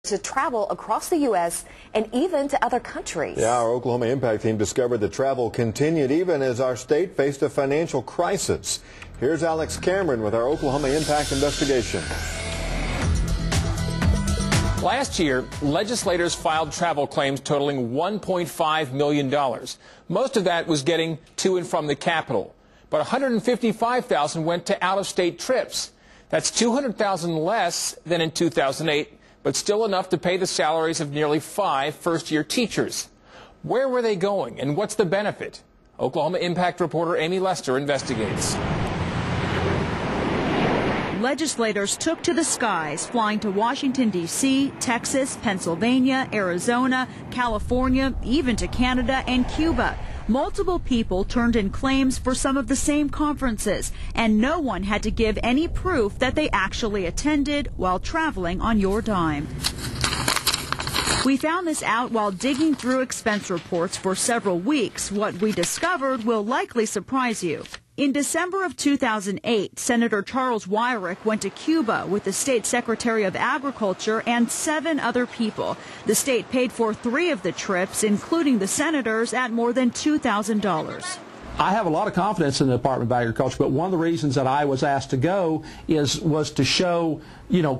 to travel across the U.S. and even to other countries. Yeah, our Oklahoma Impact team discovered that travel continued even as our state faced a financial crisis. Here's Alex Cameron with our Oklahoma Impact investigation. Last year, legislators filed travel claims totaling $1.5 million. Most of that was getting to and from the Capitol. But $155,000 went to out-of-state trips. That's $200,000 less than in 2008, but still enough to pay the salaries of nearly 5 first-year teachers. Where were they going, and what's the benefit? Oklahoma Impact reporter Amy Lester investigates. Legislators took to the skies, flying to Washington, D.C., Texas, Pennsylvania, Arizona, California, even to Canada and Cuba. Multiple people turned in claims for some of the same conferences, and no one had to give any proof that they actually attended while traveling on your dime. We found this out while digging through expense reports for several weeks. What we discovered will likely surprise you. In December of 2008, Senator Charles Wyrick went to Cuba with the state Secretary of Agriculture and 7 other people. The state paid for 3 of the trips, including the senators, at more than $2,000. I have a lot of confidence in the Department of Agriculture, but one of the reasons that I was asked to go was to show,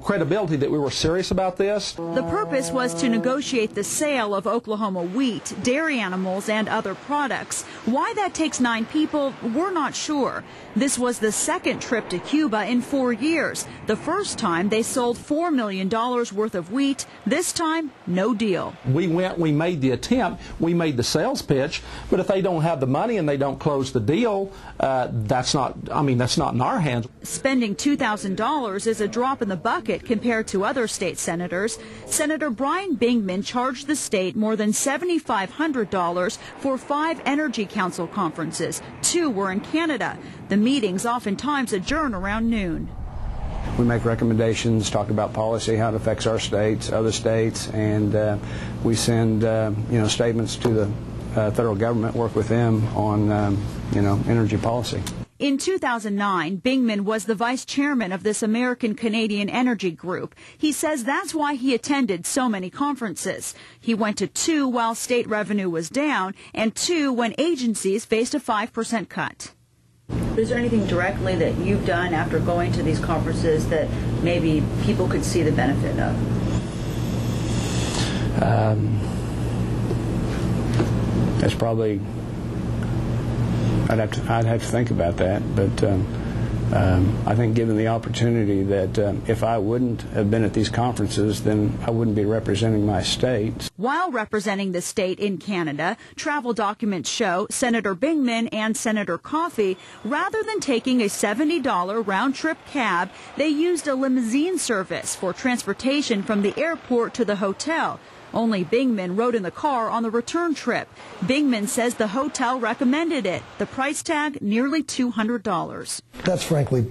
credibility that we were serious about this. The purpose was to negotiate the sale of Oklahoma wheat, dairy animals, and other products. Why that takes 9 people, we're not sure. This was the second trip to Cuba in 4 years. The first time they sold $4 million worth of wheat. This time, no deal. We made the attempt, we made the sales pitch, but if they don't have the money and they don't close the deal, that's not in our hands. Spending $2,000 is a drop in the bucket compared to other state senators. Senator Brian Bingman charged the state more than $7,500 for 5 Energy Council conferences. 2 were in Canada. The meetings oftentimes adjourn around noon. We make recommendations, talk about policy, how it affects our states, other states, and we send statements to the federal government, work with them on energy policy. In 2009, Bingman was the vice chairman of this American-Canadian energy group. He says that's why he attended so many conferences. He went to 2 while state revenue was down and 2 when agencies faced a 5% cut. Is there anything directly that you've done after going to these conferences that maybe people could see the benefit of? That's probably, I'd have to think about that, but I think given the opportunity that if I wouldn't have been at these conferences, then I wouldn't be representing my state. While representing the state in Canada, travel documents show Senator Bingman and Senator Coffey, rather than taking a $70 round-trip cab, they used a limousine service for transportation from the airport to the hotel. Only Bingman rode in the car on the return trip. Bingman says the hotel recommended it. The price tag, nearly $200. That's frankly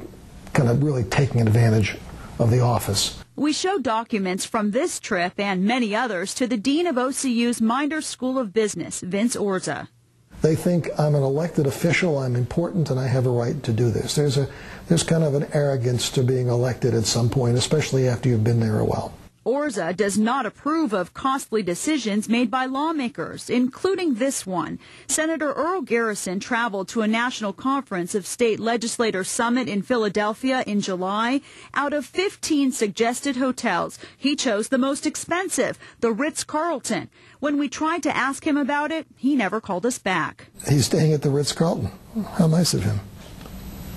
kind of really taking advantage of the office. We show documents from this trip and many others to the dean of OCU's Minder School of Business, Vince Orza. They think I'm an elected official, I'm important, and I have a right to do this. There's kind of an arrogance to being elected at some point, especially after you've been there a while. Orza does not approve of costly decisions made by lawmakers, including this one. Senator Earl Garrison traveled to a national conference of state legislators summit in Philadelphia in July. Out of 15 suggested hotels, he chose the most expensive, the Ritz-Carlton. When we tried to ask him about it, he never called us back. He's staying at the Ritz-Carlton. How nice of him.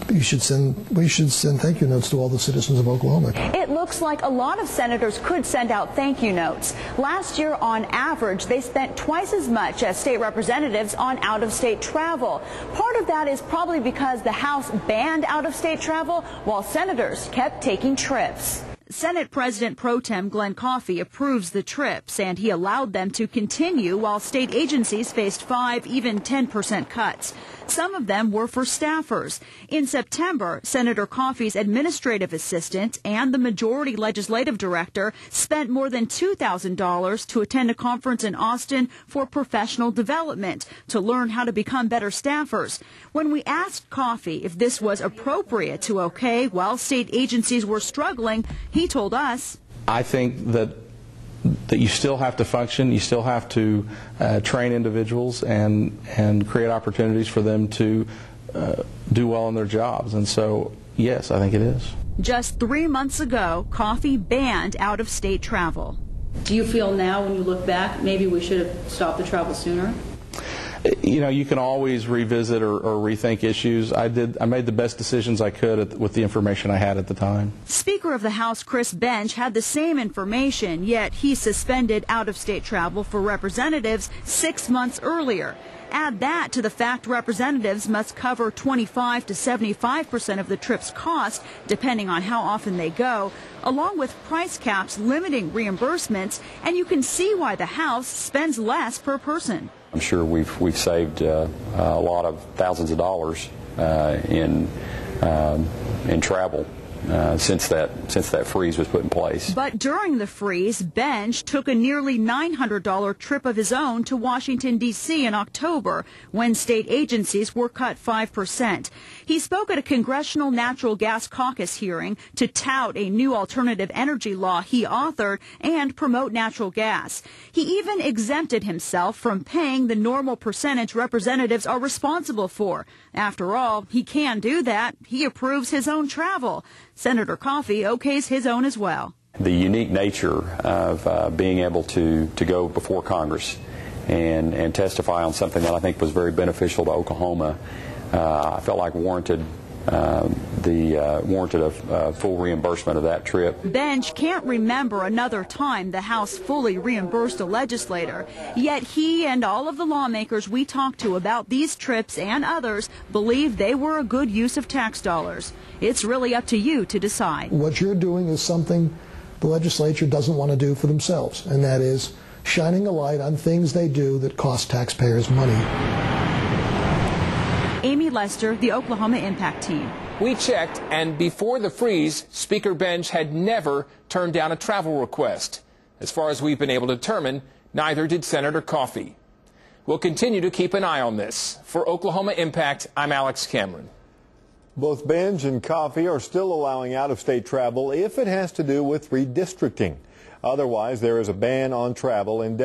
We should send thank you notes to all the citizens of Oklahoma. It looks like a lot of senators could send out thank you notes. Last year, on average, they spent twice as much as state representatives on out-of-state travel. Part of that is probably because the House banned out-of-state travel, while senators kept taking trips. Senate President Pro Tem Glenn Coffey approves the trips, and he allowed them to continue while state agencies faced 5, even 10% cuts. Some of them were for staffers. In September, Senator Coffey's administrative assistant and the majority legislative director spent more than $2,000 to attend a conference in Austin for professional development to learn how to become better staffers. When we asked Coffey if this was appropriate to okay while state agencies were struggling, he told us, I think that that you still have to function, you still have to train individuals and create opportunities for them to do well in their jobs. And so, yes, I think it is. Just 3 months ago, Coffey banned out-of-state travel. Do you feel now, when you look back, maybe we should have stopped the travel sooner? You know, you can always revisit or rethink issues. I made the best decisions I could with the information I had at the time. Speaker of the House Chris Bench had the same information, yet he suspended out-of-state travel for representatives 6 months earlier. Add that to the fact representatives must cover 25 to 75% of the trip's cost, depending on how often they go, along with price caps limiting reimbursements, and you can see why the House spends less per person. I'm sure we've saved a lot of thousands of dollars in travel since that freeze was put in place. But during the freeze, Bench took a nearly $900 trip of his own to Washington, D.C. in October, when state agencies were cut 5%. He spoke at a Congressional Natural Gas Caucus hearing to tout a new alternative energy law he authored and promote natural gas. He even exempted himself from paying the normal percentage representatives are responsible for. After all, he can do that. He approves his own travel. Senator Coffey okays his own as well. The unique nature of being able to go before Congress and testify on something that I think was very beneficial to Oklahoma, I felt like warranted a full reimbursement of that trip. Bench can't remember another time the House fully reimbursed a legislator, yet he and all of the lawmakers we talked to about these trips and others believe they were a good use of tax dollars. It's really up to you to decide. What you're doing is something the legislature doesn't want to do for themselves, and that is shining a light on things they do that cost taxpayers money. Amy Lester, the Oklahoma Impact Team. We checked, and before the freeze, Speaker Bench had never turned down a travel request. As far as we've been able to determine, neither did Senator Coffey. We'll continue to keep an eye on this. For Oklahoma Impact, I'm Alex Cameron. Both Bench and Coffey are still allowing out-of-state travel if it has to do with redistricting. Otherwise, there is a ban on travel indefinitely.